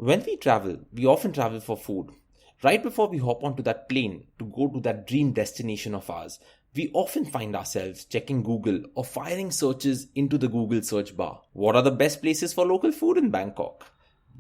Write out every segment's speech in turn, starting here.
When we travel, we often travel for food. Right before we hop onto that plane to go to that dream destination of ours, we often find ourselves checking Google or firing searches into the Google search bar. What are the best places for local food in Bangkok?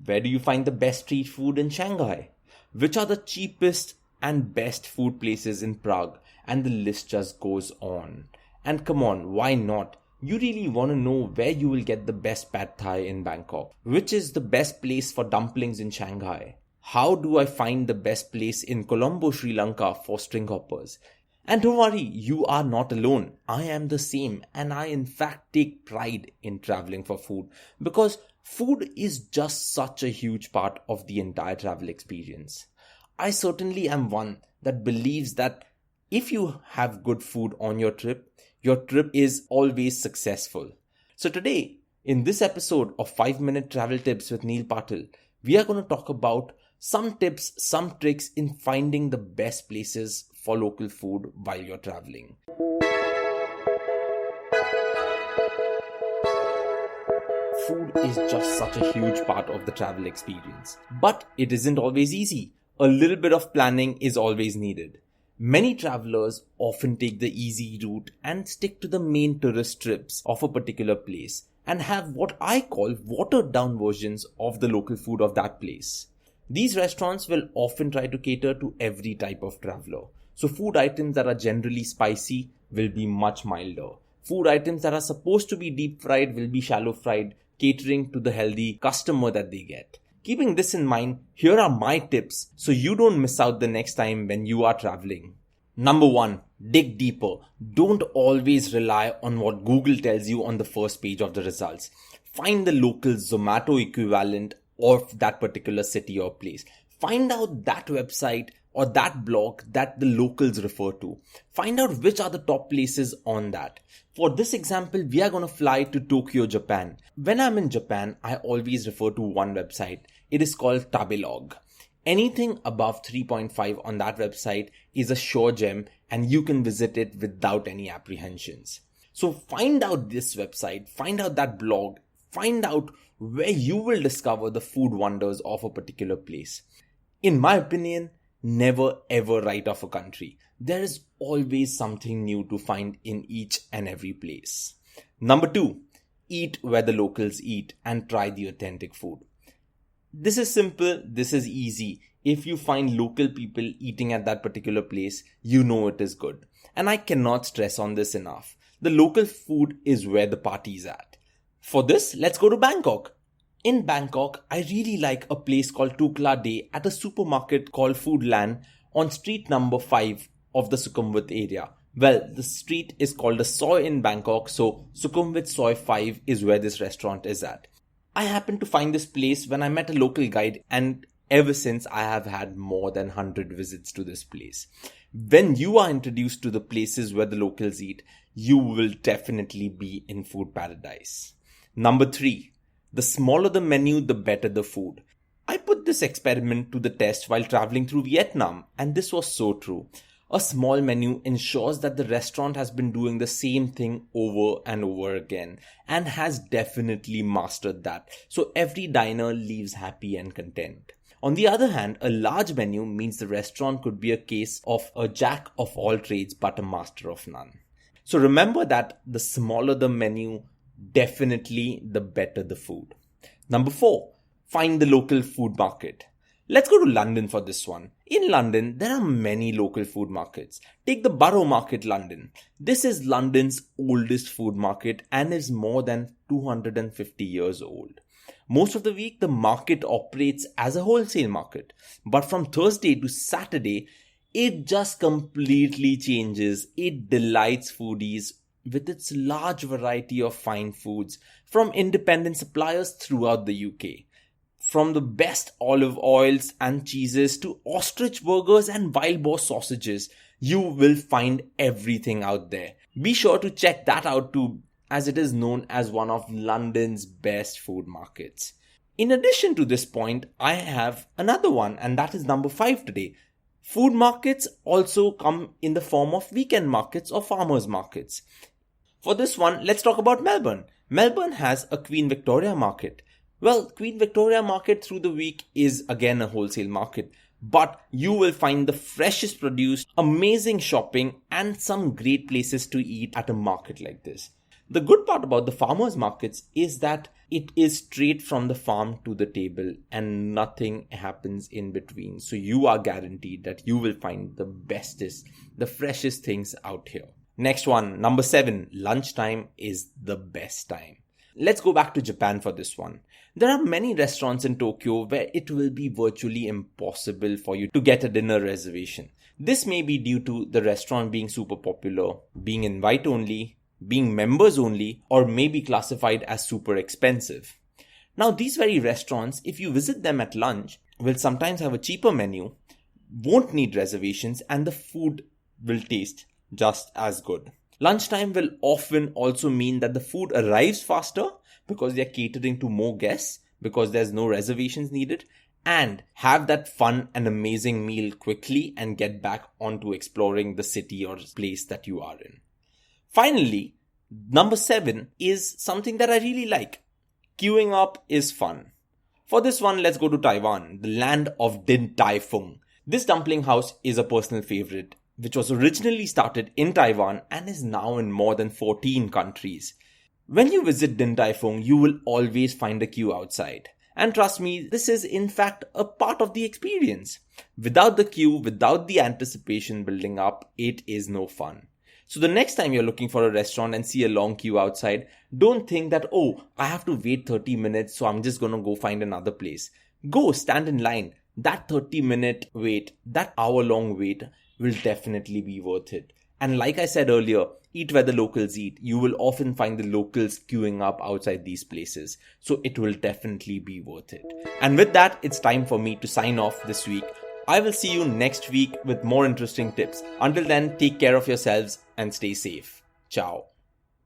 Where do you find the best street food in Shanghai? Which are the cheapest and best food places in Prague? And the list just goes on. And come on, why not? You really want to know where you will get the best pad thai in Bangkok. Which is the best place for dumplings in Shanghai? How do I find the best place in Colombo, Sri Lanka for stringhoppers? And don't worry, you are not alone. I am the same, and I in fact take pride in traveling for food because food is just such a huge part of the entire travel experience. I certainly am one that believes that if you have good food on your trip is always successful. So today, in this episode of 5-Minute Travel Tips with Neil Patil, we are going to talk about some tips, some tricks in finding the best places for local food while you're traveling. Food is just such a huge part of the travel experience. But it isn't always easy. A little bit of planning is always needed. Many travelers often take the easy route and stick to the main tourist trips of a particular place and have what I call watered down versions of the local food of that place. These restaurants will often try to cater to every type of traveler. So food items that are generally spicy will be much milder. Food items that are supposed to be deep fried will be shallow fried, catering to the healthy customer that they get. Keeping this in mind, here are my tips so you don't miss out the next time when you are traveling. Number 1, dig deeper. Don't always rely on what Google tells you on the first page of the results. Find the local Zomato equivalent of that particular city or place. Find out that website or that blog that the locals refer to. Find out which are the top places on that. For this example, we are going to fly to Tokyo, Japan. When I'm in Japan, I always refer to one website. It is called Tabelog. Anything above 3.5 on that website is a sure gem and you can visit it without any apprehensions. So find out this website, find out that blog, find out where you will discover the food wonders of a particular place. In my opinion, never ever write off a country. There is always something new to find in each and every place. Number 2, eat where the locals eat and try the authentic food. This is simple, this is easy. If you find local people eating at that particular place, you know it is good. And I cannot stress on this enough. The local food is where the party is at. For this, let's go to Bangkok. In Bangkok, I really like a place called Tukla Day at a supermarket called Foodland on street number 5 of the Sukhumvit area. Well, the street is called the Soi in Bangkok, so Sukhumvit Soi 5 is where this restaurant is at. I happened to find this place when I met a local guide, and ever since I have had more than 100 visits to this place. When you are introduced to the places where the locals eat, you will definitely be in food paradise. Number 3. The smaller the menu, the better the food. I put this experiment to the test while traveling through Vietnam, and this was so true. A small menu ensures that the restaurant has been doing the same thing over and over again and has definitely mastered that. So every diner leaves happy and content. On the other hand, a large menu means the restaurant could be a case of a jack of all trades but a master of none. So remember that the smaller the menu, definitely the better the food. Number 4, find the local food market. Let's go to London for this one. In London, there are many local food markets. Take the Borough Market, London. This is London's oldest food market and is more than 250 years old. Most of the week, the market operates as a wholesale market. But from Thursday to Saturday, it just completely changes. It delights foodies with its large variety of fine foods from independent suppliers throughout the UK. From the best olive oils and cheeses to ostrich burgers and wild boar sausages, you will find everything out there. Be sure to check that out too, as it is known as one of London's best food markets. In addition to this point, I have another one, and that is number 5 today. Food markets also come in the form of weekend markets or farmers markets. For this one, let's talk about Melbourne. Melbourne has a Queen Victoria market. Well, Queen Victoria Market through the week is again a wholesale market, but you will find the freshest produce, amazing shopping, and some great places to eat at a market like this. The good part about the farmers markets is that it is straight from the farm to the table and nothing happens in between. So you are guaranteed that you will find the bestest, the freshest things out here. Next one, number 7, lunchtime is the best time. Let's go back to Japan for this one. There are many restaurants in Tokyo where it will be virtually impossible for you to get a dinner reservation. This may be due to the restaurant being super popular, being invite only, being members only, or may be classified as super expensive. Now, these very restaurants, if you visit them at lunch, will sometimes have a cheaper menu, won't need reservations, and the food will taste just as good. Lunchtime will often also mean that the food arrives faster because they're catering to more guests, because there's no reservations needed, and have that fun and amazing meal quickly and get back onto exploring the city or place that you are in. Finally, number 7 is something that I really like. Queuing up is fun. For this one, let's go to Taiwan, the land of Din Tai Fung. This dumpling house is a personal favorite, which was originally started in Taiwan and is now in more than 14 countries. When you visit Din Tai Fung, you will always find a queue outside. And trust me, this is in fact a part of the experience. Without the queue, without the anticipation building up, it is no fun. So the next time you're looking for a restaurant and see a long queue outside, don't think that, oh, I have to wait 30 minutes, so I'm just going to go find another place. Go stand in line. That 30-minute wait, that hour-long wait will definitely be worth it. And like I said earlier, eat where the locals eat. You will often find the locals queuing up outside these places. So it will definitely be worth it. And with that, it's time for me to sign off this week. I will see you next week with more interesting tips. Until then, take care of yourselves and stay safe. Ciao.